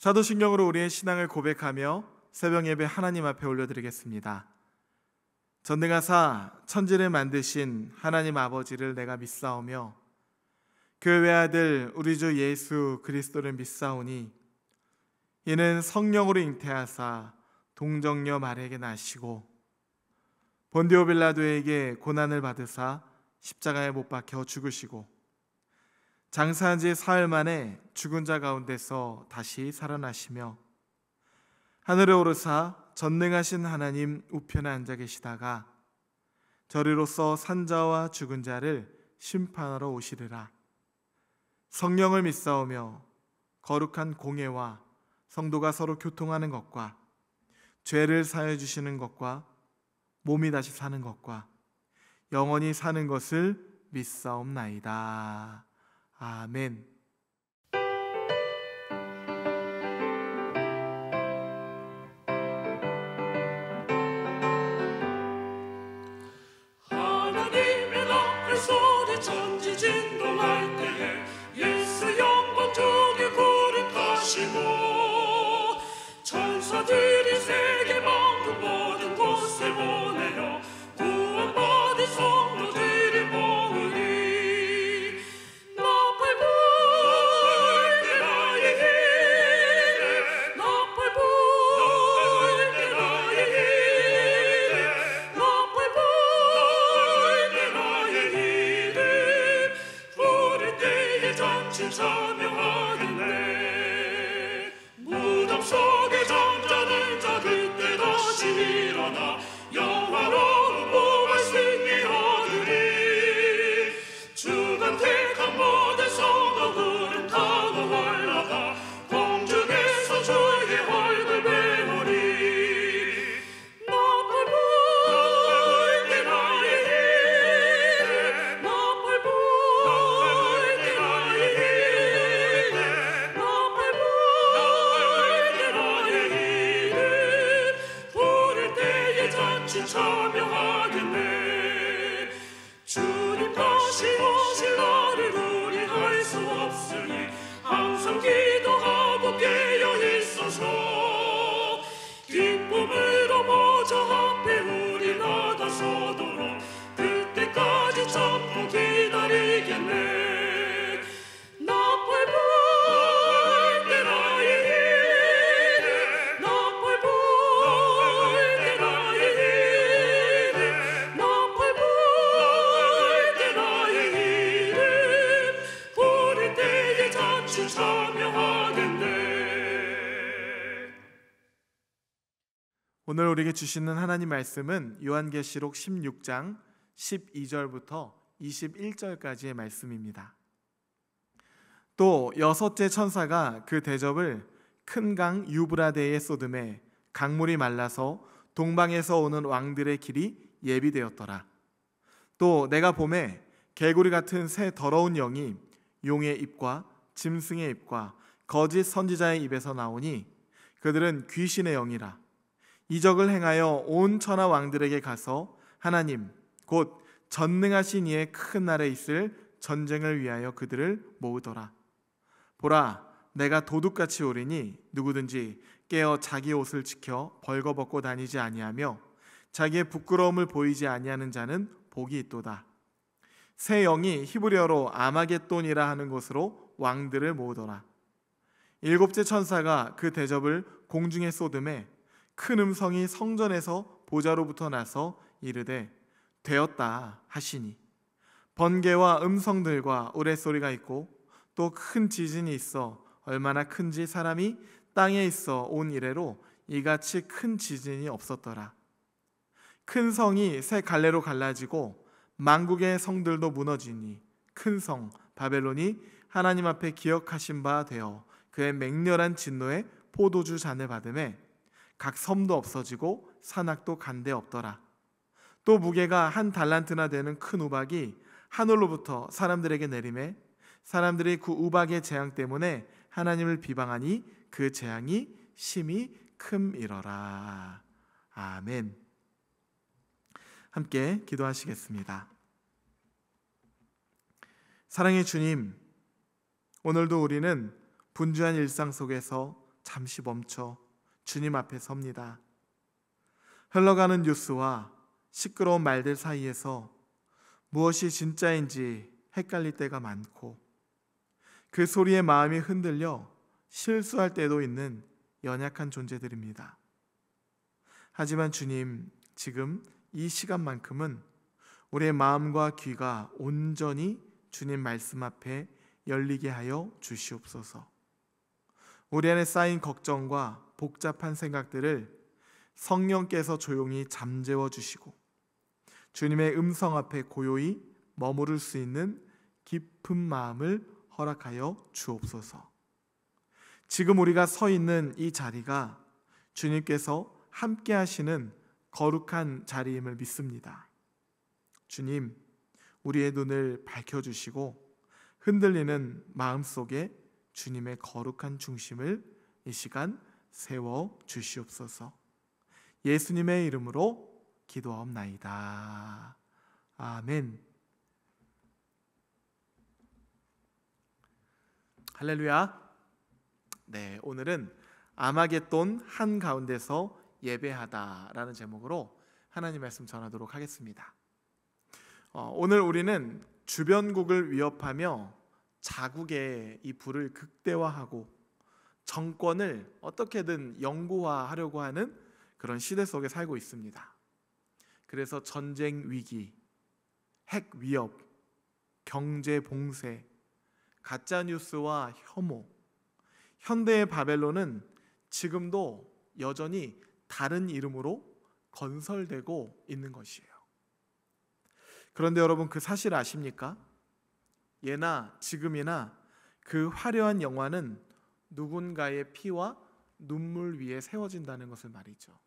사도신경으로 우리의 신앙을 고백하며 새벽 예배 하나님 앞에 올려드리겠습니다. 전능하사 천지를 만드신 하나님 아버지를 내가 믿사오며 그 외아들 우리 주 예수 그리스도를 믿사오니 이는 성령으로 잉태하사 동정녀 마리아에게 나시고 본디오 빌라도에게 고난을 받으사 십자가에 못 박혀 죽으시고 장사한 지 사흘 만에 죽은 자 가운데서 다시 살아나시며 하늘에 오르사 전능하신 하나님 우편에 앉아 계시다가 저리로서 산자와 죽은 자를 심판하러 오시리라. 성령을 믿사오며 거룩한 공예와 성도가 서로 교통하는 것과 죄를 사해 주시는 것과 몸이 다시 사는 것과 영원히 사는 것을 믿사옵나이다. 아멘. 하나님의 나팔 소리 천지 진동할 때에 예수 영광 중에 거룩하시고 천사들이 세계 만국 모든 곳에 보내어 구원받은 성도들이 모으니 나팔 불 때 나의 힘 나팔 불 때 나의 힘 나팔 불 때 나의 이름 부를 때에 잔치 참여하겠네. 무덤 속에 잠자는 자 그때 다시 일어나 영화로운 부활 승리 얻으리. 주간 택한 모든 성도 구름 타고 올라가 공중에서 주의 얼굴 배우리. 나팔 불 때 나의 힘 나팔 불 때 나의 힘 나팔 불 때 나의 이름 부를 때에 잔치 참여하겠네. 주님 다시 오실 날을 우리 알 수 없으니 항상 기도하고 깨어 있어서 기쁨으로 보좌 앞에 우리 나가서도록 그때까지 참고 기다리겠네. 나팔 불 때 나의 힘 나팔 불 때 나의 힘 나팔 불 때 나의 이름 부를 때에 잔치 참여하겠네. 오늘 우리에게 주시는 하나님 말씀은 요한계시록 16장 12절부터 21절까지의 말씀입니다. 또 여섯째 천사가 그 대접을 큰 강 유브라데에 쏟음에 강물이 말라서 동방에서 오는 왕들의 길이 예비되었더라. 또 내가 보매 개구리 같은 새 더러운 영이 용의 입과 짐승의 입과 거짓 선지자의 입에서 나오니 그들은 귀신의 영이라. 이적을 행하여 온 천하 왕들에게 가서 하나님 곧 전능하신 이의 큰 날에 있을 전쟁을 위하여 그들을 모으더라. 보라, 내가 도둑같이 오리니 누구든지 깨어 자기 옷을 지켜 벌거벗고 다니지 아니하며 자기의 부끄러움을 보이지 아니하는 자는 복이 있도다. 새 영이 히브리어로 아마겟돈이라 하는 곳으로 왕들을 모으더라. 일곱째 천사가 그 대접을 공중에 쏟음에 큰 음성이 성전에서 보좌로부터 나서 이르되 되었다 하시니 번개와 음성들과 우레소리가 있고 또 큰 지진이 있어 얼마나 큰지 사람이 땅에 있어 온 이래로 이같이 큰 지진이 없었더라. 큰 성이 새 갈래로 갈라지고 만국의 성들도 무너지니 큰 성 바벨론이 하나님 앞에 기억하신 바 되어 그의 맹렬한 진노에 포도주 잔을 받음에 각 섬도 없어지고 산악도 간데 없더라. 또 무게가 한 달란트나 되는 큰 우박이 하늘로부터 사람들에게 내림에 사람들이 그 우박의 재앙 때문에 하나님을 비방하니 그 재앙이 심히 큼이러라. 아멘. 함께 기도하시겠습니다. 사랑의 주님, 오늘도 우리는 분주한 일상 속에서 잠시 멈춰 주님 앞에 섭니다. 흘러가는 뉴스와 시끄러운 말들 사이에서 무엇이 진짜인지 헷갈릴 때가 많고, 그 소리에 마음이 흔들려 실수할 때도 있는 연약한 존재들입니다. 하지만 주님, 지금 이 시간만큼은 우리의 마음과 귀가 온전히 주님 말씀 앞에 열리게 하여 주시옵소서. 우리 안에 쌓인 걱정과 복잡한 생각들을 성령께서 조용히 잠재워 주시고 주님의 음성 앞에 고요히 머무를 수 있는 깊은 마음을 허락하여 주옵소서. 지금 우리가 서 있는 이 자리가 주님께서 함께 하시는 거룩한 자리임을 믿습니다. 주님, 우리의 눈을 밝혀주시고 흔들리는 마음속에 주님의 거룩한 중심을 이 시간 세워 주시옵소서. 예수님의 이름으로 기도하옵나이다. 아멘. 할렐루야. 네, 오늘은 아마겟돈 한가운데서 예배하다라는 제목으로 하나님 말씀 전하도록 하겠습니다. 오늘 우리는 주변국을 위협하며 자국의 이 불을 극대화하고 정권을 어떻게든 영구화하려고 하는 그런 시대 속에 살고 있습니다. 그래서 전쟁 위기, 핵 위협, 경제 봉쇄, 가짜 뉴스와 혐오, 현대의 바벨론은 지금도 여전히 다른 이름으로 건설되고 있는 것이에요. 그런데 여러분, 그 사실 아십니까? 예나 지금이나 그 화려한 영화는 누군가의 피와 눈물 위에 세워진다는 것을 말이죠.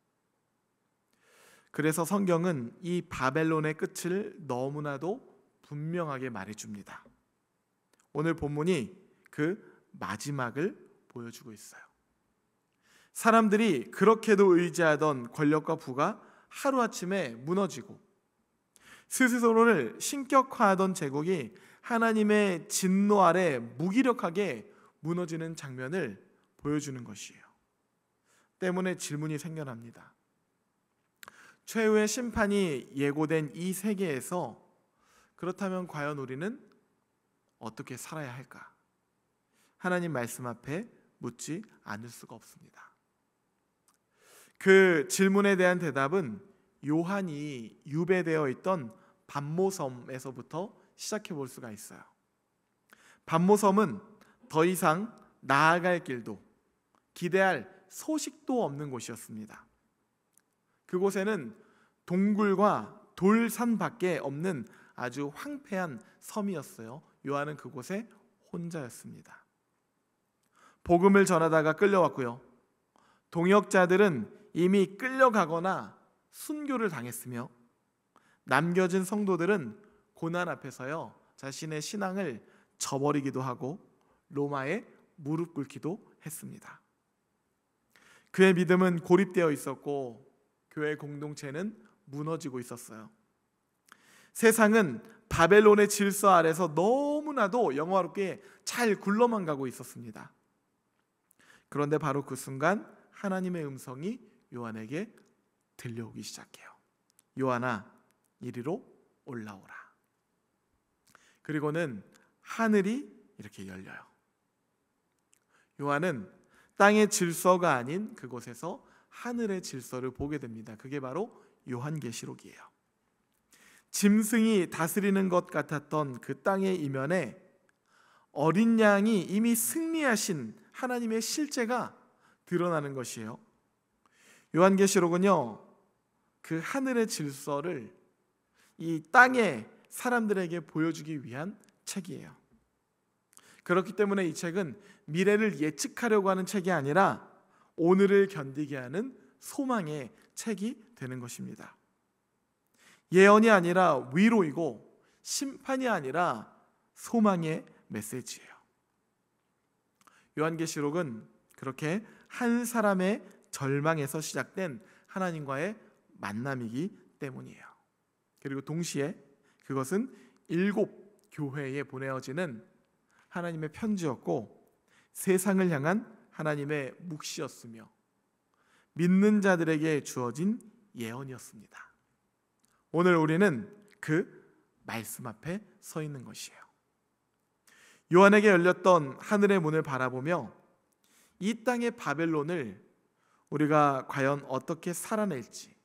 그래서 성경은 이 바벨론의 끝을 너무나도 분명하게 말해줍니다. 오늘 본문이 그 마지막을 보여주고 있어요. 사람들이 그렇게도 의지하던 권력과 부가 하루아침에 무너지고 스스로를 신격화하던 제국이 하나님의 진노 아래 무기력하게 무너지는 장면을 보여주는 것이에요. 때문에 질문이 생겨납니다. 최후의 심판이 예고된 이 세계에서 그렇다면 과연 우리는 어떻게 살아야 할까? 하나님 말씀 앞에 묻지 않을 수가 없습니다. 그 질문에 대한 대답은 요한이 유배되어 있던 반모섬에서부터 시작해 볼 수가 있어요. 반모섬은 더 이상 나아갈 길도 기대할 소식도 없는 곳이었습니다. 그곳에는 동굴과 돌산밖에 없는 아주 황폐한 섬이었어요. 요한은 그곳에 혼자였습니다. 복음을 전하다가 끌려왔고요. 동역자들은 이미 끌려가거나 순교를 당했으며 남겨진 성도들은 고난 앞에서요 자신의 신앙을 저버리기도 하고 로마에 무릎 꿇기도 했습니다. 그의 믿음은 고립되어 있었고 교회 공동체는 무너지고 있었어요. 세상은 바벨론의 질서 아래서 너무나도 영화롭게 잘 굴러만 가고 있었습니다. 그런데 바로 그 순간 하나님의 음성이 요한에게 들려오기 시작해요. 요한아, 이리로 올라오라. 그리고는 하늘이 이렇게 열려요. 요한은 땅의 질서가 아닌 그곳에서 하늘의 질서를 보게 됩니다. 그게 바로 요한계시록이에요. 짐승이 다스리는 것 같았던 그 땅의 이면에 어린 양이 이미 승리하신 하나님의 실제가 드러나는 것이에요. 요한계시록은요, 그 하늘의 질서를 이 땅의 사람들에게 보여주기 위한 책이에요. 그렇기 때문에 이 책은 미래를 예측하려고 하는 책이 아니라 오늘을 견디게 하는 소망의 책이 되는 것입니다. 예언이 아니라 위로이고 심판이 아니라 소망의 메시지예요. 요한계시록은 그렇게 한 사람의 절망에서 시작된 하나님과의 만남이기 때문이에요. 그리고 동시에 그것은 7 교회에 보내어지는 하나님의 편지였고 세상을 향한 하나님의 묵시였으며 믿는 자들에게 주어진 예언이었습니다. 오늘 우리는 그 말씀 앞에 서 있는 것이에요. 요한에게 열렸던 하늘의 문을 바라보며 이 땅의 바벨론을 우리가 과연 어떻게 살아낼지,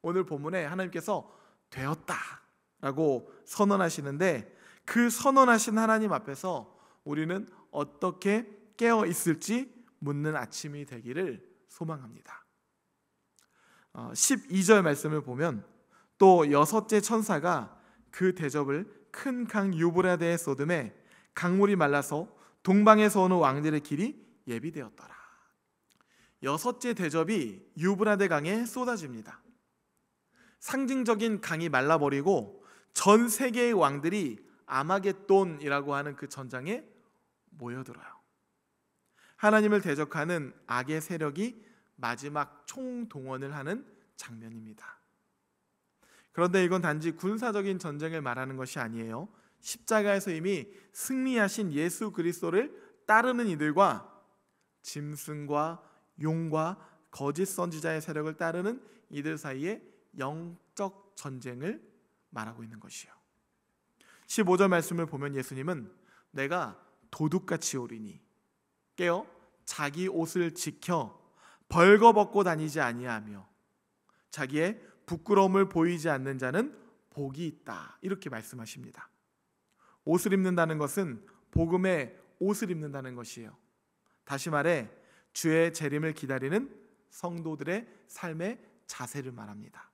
오늘 본문에 하나님께서 되었다라고 선언하시는데, 그 선언하신 하나님 앞에서 우리는 어떻게 깨어 있을지 묻는 아침이 되기를 소망합니다. 12절 말씀을 보면, 또 여섯째 천사가 그 대접을 큰 강 유브라데에 쏟음에 강물이 말라서 동방에서 오는 왕들의 길이 예비되었더라. 여섯째 대접이 유브라데 강에 쏟아집니다. 상징적인 강이 말라버리고 전 세계의 왕들이 아마겟돈이라고 하는 그 전장에 모여들어요. 하나님을 대적하는 악의 세력이 마지막 총동원을 하는 장면입니다. 그런데 이건 단지 군사적인 전쟁을 말하는 것이 아니에요. 십자가에서 이미 승리하신 예수 그리스도를 따르는 이들과 짐승과 용과 거짓 선지자의 세력을 따르는 이들 사이의 영적 전쟁을 말하고 있는 것이요. 15절 말씀을 보면 예수님은 내가 도둑같이 오리니 깨어 자기 옷을 지켜 벌거벗고 다니지 아니하며 자기의 부끄러움을 보이지 않는 자는 복이 있다, 이렇게 말씀하십니다. 옷을 입는다는 것은 복음의 옷을 입는다는 것이에요. 다시 말해 주의 재림을 기다리는 성도들의 삶의 자세를 말합니다.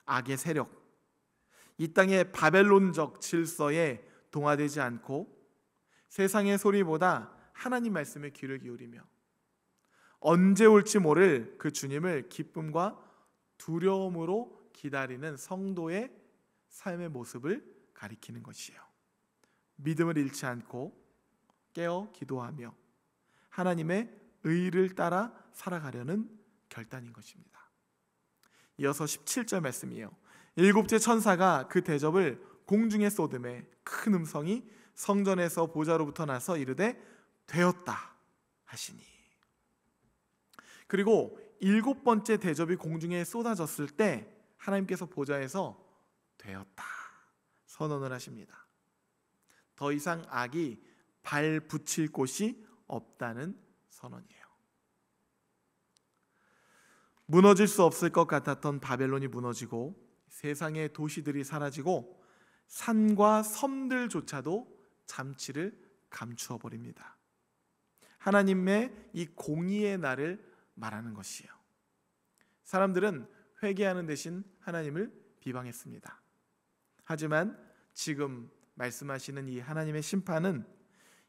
악의 세력, 이 땅의 바벨론적 질서에 동화되지 않고 세상의 소리보다 하나님 말씀에 귀를 기울이며 언제 올지 모를 그 주님을 기쁨과 두려움으로 기다리는 성도의 삶의 모습을 가리키는 것이에요. 믿음을 잃지 않고 깨어 기도하며 하나님의 의를 따라 살아가려는 결단인 것입니다. 이어서 17절 말씀이에요. 일곱째 천사가 그 대접을 공중에 쏟음에 큰 음성이 성전에서 보좌로부터 나서 이르되 되었다 하시니. 그리고 일곱 번째 대접이 공중에 쏟아졌을 때 하나님께서 보좌에서 되었다 선언을 하십니다. 더 이상 악이 발 붙일 곳이 없다는 선언이에요. 무너질 수 없을 것 같았던 바벨론이 무너지고 세상의 도시들이 사라지고 산과 섬들조차도 잠치를 감추어 버립니다. 하나님의 이 공의의 날을 말하는 것이에요. 사람들은 회개하는 대신 하나님을 비방했습니다. 하지만 지금 말씀하시는 이 하나님의 심판은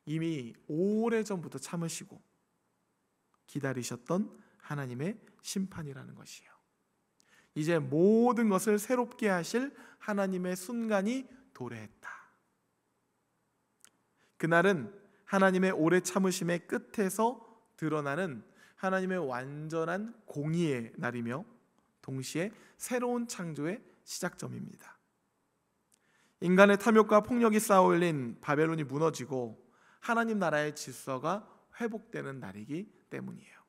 이미 오래전부터 참으시고 기다리셨던 하나님의 심판이라는 것이에요. 이제 모든 것을 새롭게 하실 하나님의 순간이 도래했다. 그날은 하나님의 오래 참으심의 끝에서 드러나는 하나님의 완전한 공의의 날이며 동시에 새로운 창조의 시작점입니다. 인간의 탐욕과 폭력이 쌓아올린 바벨론이 무너지고 하나님 나라의 질서가 회복되는 날이기 때문이에요.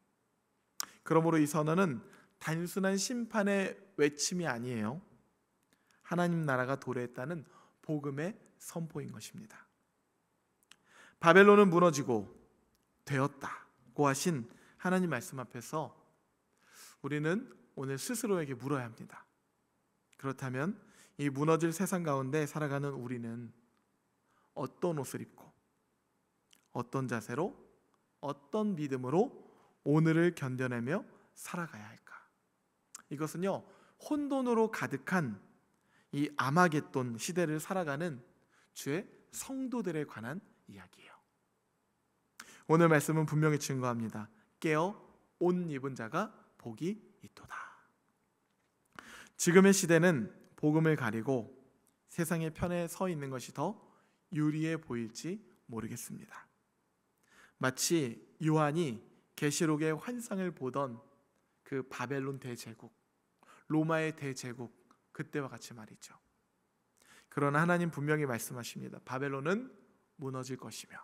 그러므로 이 선언은 단순한 심판의 외침이 아니에요. 하나님 나라가 도래했다는 복음의 선포인 것입니다. 바벨론은 무너지고 되었다고 하신 하나님 말씀 앞에서 우리는 오늘 스스로에게 물어야 합니다. 그렇다면 이 무너질 세상 가운데 살아가는 우리는 어떤 옷을 입고 어떤 자세로 어떤 믿음으로 오늘을 견뎌내며 살아가야 할까? 이것은요, 혼돈으로 가득한 이 아마겟돈 시대를 살아가는 주의 성도들에 관한 이야기예요. 오늘 말씀은 분명히 증거합니다. 깨어 옷 입은 자가 복이 있도다. 지금의 시대는 복음을 가리고 세상의 편에 서 있는 것이 더 유리해 보일지 모르겠습니다. 마치 요한이 계시록의 환상을 보던 그 바벨론 대제국, 로마의 대제국, 그때와 같이 말이죠. 그러나 하나님 분명히 말씀하십니다. 바벨론은 무너질 것이며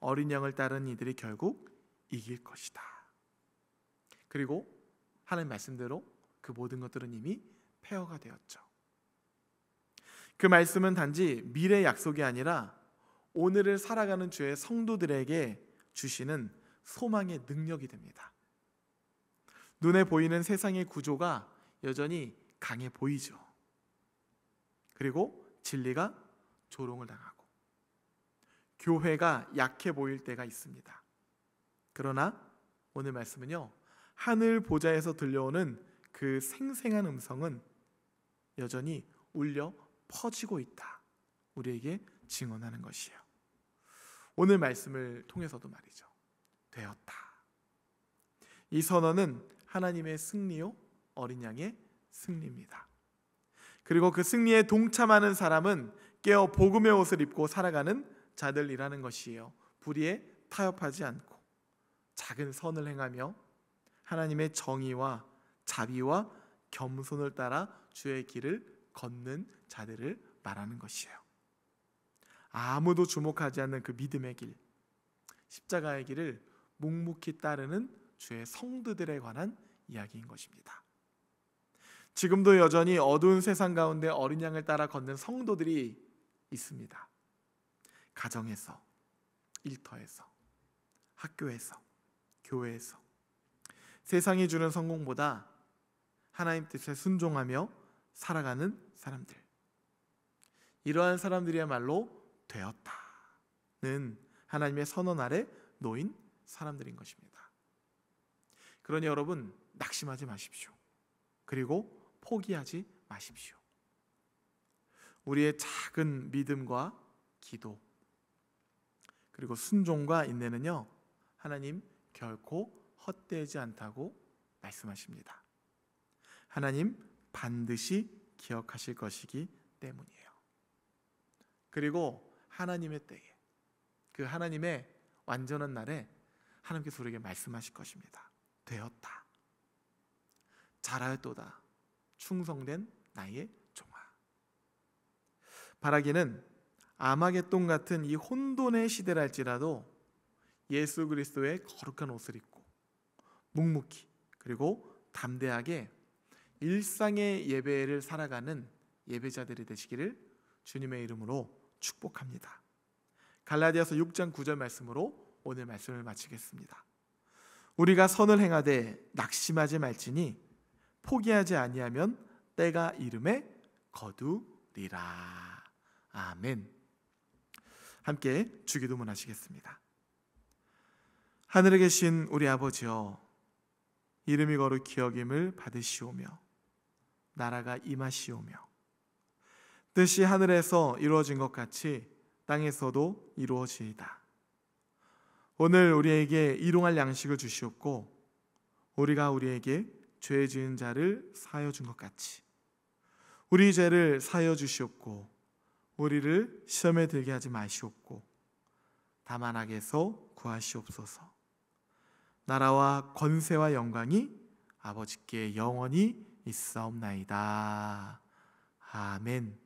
어린 양을 따른 이들이 결국 이길 것이다. 그리고 하나님 말씀대로 그 모든 것들은 이미 폐허가 되었죠. 그 말씀은 단지 미래 약속이 아니라 오늘을 살아가는 주의 성도들에게 주시는 소망의 능력이 됩니다. 눈에 보이는 세상의 구조가 여전히 강해 보이죠. 그리고 진리가 조롱을 당하고 교회가 약해 보일 때가 있습니다. 그러나 오늘 말씀은요, 하늘 보좌에서 들려오는 그 생생한 음성은 여전히 울려 퍼지고 있다, 우리에게 증언하는 것이에요. 오늘 말씀을 통해서도 말이죠, 되었다. 이 선언은 하나님의 승리요, 어린 양의 승리입니다. 그리고 그 승리에 동참하는 사람은 깨어 복음의 옷을 입고 살아가는 자들이라는 것이에요. 불의에 타협하지 않고 작은 선을 행하며 하나님의 정의와 자비와 겸손을 따라 주의 길을 걷는 자들을 말하는 것이에요. 아무도 주목하지 않는 그 믿음의 길, 십자가의 길을 묵묵히 따르는 주의 성도들에 관한 이야기인 것입니다. 지금도 여전히 어두운 세상 가운데 어린 양을 따라 걷는 성도들이 있습니다. 가정에서, 일터에서, 학교에서, 교회에서 세상이 주는 성공보다 하나님 뜻에 순종하며 살아가는 사람들, 이러한 사람들이야말로 되었다는 하나님의 선언 아래 놓인 사람들인 것입니다. 그러니 여러분, 낙심하지 마십시오. 그리고 포기하지 마십시오. 우리의 작은 믿음과 기도, 그리고 순종과 인내는요, 하나님 결코 헛되지 않다고 말씀하십니다. 하나님 반드시 기억하실 것이기 때문이에요. 그리고 하나님의 때에, 그 하나님의 완전한 날에 하나님께서 우리에게 말씀하실 것입니다. 되었다. 잘하였도다. 충성된 나의 종아. 바라기는 아마겟돈 같은 이 혼돈의 시대랄지라도 예수 그리스도의 거룩한 옷을 입고 묵묵히 그리고 담대하게 일상의 예배를 살아가는 예배자들이 되시기를 주님의 이름으로 축복합니다. 갈라디아서 6장 9절 말씀으로 오늘 말씀을 마치겠습니다. 우리가 선을 행하되 낙심하지 말지니 포기하지 아니하면 때가 이름에 거두리라. 아멘. 함께 주기도문 하시겠습니다. 하늘에 계신 우리 아버지여, 이름이 거룩히 여김을 받으시오며 나라가 임하시오며 뜻이 하늘에서 이루어진 것 같이 땅에서도 이루어지이다. 오늘 우리에게 일용할 양식을 주시옵고 우리가 우리에게 죄 지은 자를 사하여 준 것 같이 우리 죄를 사하여 주시옵고 우리를 시험에 들게 하지 마시옵고 다만 악에서 구하시옵소서. 나라와 권세와 영광이 아버지께 영원히 있사옵나이다. 아멘.